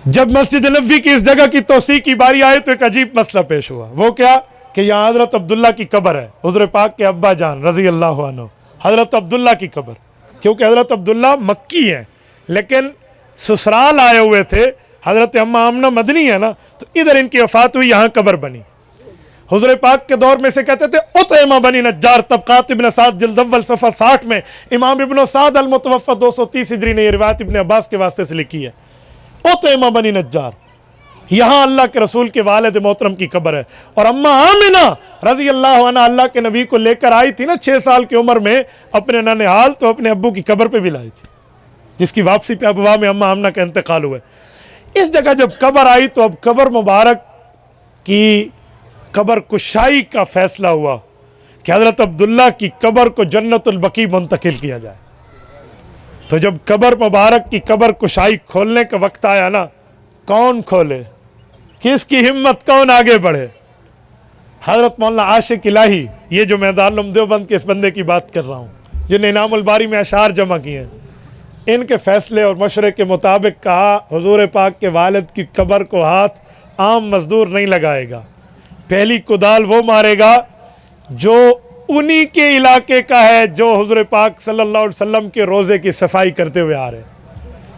جب مسجد نبوی کی اس جگہ کی توسیع کی باری آئے تو ایک عجیب مسئلہ پیش ہوا. وہ کیا کہ یہاں حضرت عبداللہ کی قبر ہے, حضور پاک کے ابا جان رضی اللہ عنہ, حضرت عبداللہ کی قبر. کیونکہ حضرت عبداللہ مکی ہیں لیکن سسرال آئے ہوئے تھے, حضرت اماں آمنہ مدنی ہے نا, تو ادھر ان کی وفات ہوئی, یہاں قبر بنی. حضور پاک کے دور میں سے کہتے تھے اطعمہ بنی نجار, طبقات ابن سعد جلد اول صفحہ 60 میں امام ابن سعد المتوفی 230 ہجری نے یہ روایت ابن عباس کے واسطے سے لکھی ہے. اطعمہ بنی نجار, یہاں اللہ کے رسول کے والد محترم کی قبر ہے. اور اماں آمنہ رضی اللہ عنہ اللہ کے نبی کو لے کر آئی تھی نا 6 سال کی عمر میں اپنے ننھیال, تو اپنے ابو کی قبر پہ بھی لائی تھی, جس کی واپسی پہ ابوا میں اماں آمنہ کا انتقال ہوا. اس جگہ جب قبر آئی تو اب قبر مبارک کی قبر کشائی کا فیصلہ ہوا کہ حضرت عبداللہ کی قبر کو جنت البقیع منتقل کیا جائے. تو جب قبر مبارک کی قبر کشائی کھولنے کا وقت آیا نا, کون کھولے, کس کی ہمت, کون آگے بڑھے؟ حضرت مولانا عاشق الہی, یہ جو میں دارالعلوم دیوبند کے اس بندے کی بات کر رہا ہوں جن نے انعام الباری میں اشعار جمع کیے ہیں, ان کے فیصلے اور مشورے کے مطابق کہا حضور پاک کے والد کی قبر کو ہاتھ عام مزدور نہیں لگائے گا, پہلی کدال وہ مارے گا جو انہی کے علاقے کا ہے جو حضور پاک صلی اللہ علیہ وسلم کے روزے کی صفائی کرتے ہوئے آ رہے ہیں.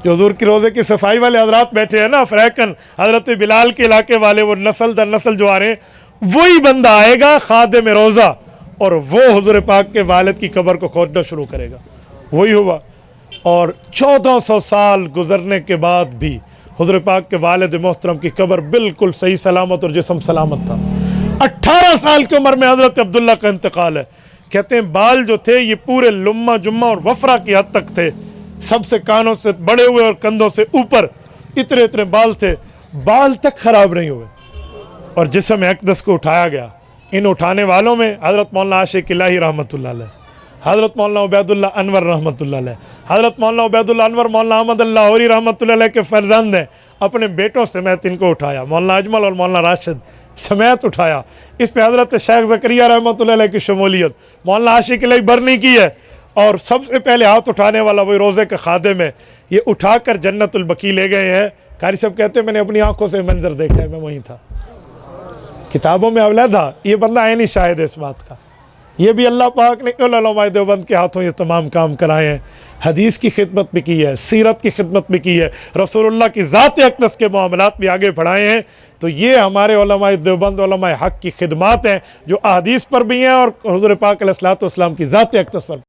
جو حضور کی روزے کی صفائی والے حضرات بیٹھے ہیں نا, فریقن حضرت بلال کے علاقے والے, وہ نسل در نسل جو آ رہے ہیں, وہی بندہ آئے گا خادم روزہ, اور وہ حضور پاک کے والد کی قبر کو کھودنا شروع کرے گا. وہی ہوا, اور 1400 سال گزرنے کے بعد بھی حضور پاک کے والد محترم کی قبر بالکل صحیح سلامت اور جسم سلامت تھا. 18 سال کی عمر میں حضرت عبداللہ کا انتقال ہے. کہتے ہیں بال جو تھے یہ پورے لمہ جمہ اور وفرہ کی حد تک تھے, سب سے کانوں سے بڑے ہوئے اور کندھوں سے اوپر اتنے اتنے بال تھے, بال تک خراب نہیں ہوئے. اور جسم اقدس کو اٹھایا گیا. ان اٹھانے والوں میں حضرت مولانا عاشق الہی رحمۃ اللہ علیہ, حضرت مولانا عبید اللہ انور رحمۃ اللہ علیہ, حضرت مولانا عبید اللہ انور مولانا احمد اللہ لاہوری رحمۃ اللہ علیہ کے فرزند ہیں, اپنے بیٹوں سمیت ان کو اٹھایا. مولانا اجمل اور مولانا راشد سمیت اٹھایا. اس پہ حضرت شیخ زکریہ رحمۃ اللہ علیہ کی شمولیت, مولانا عاشق الہی برنی کی ہے, اور سب سے پہلے ہاتھ اٹھانے والا وہی روزے کا خادم ہے. یہ اٹھا کر جنت البقیع لے گئے ہیں. قاری صاحب کہتے ہیں میں نے اپنی آنکھوں سے منظر دیکھا ہے, میں وہیں تھا, کتابوں میں علیحدہ یہ بندہ عینی شاہد ہے اس بات کا. یہ بھی اللہ پاک نے علماء دیوبند کے ہاتھوں یہ تمام کام کرائے ہیں. حدیث کی خدمت بھی کی ہے, سیرت کی خدمت بھی کی ہے, رسول اللہ کی ذات اقدس کے معاملات بھی آگے بڑھائے ہیں. تو یہ ہمارے علماء دیوبند علماء حق کی خدمات ہیں جو احادیث پر بھی ہیں اور حضور پاک علیہ الصلوۃ والسلام کی ذات اقدس پر.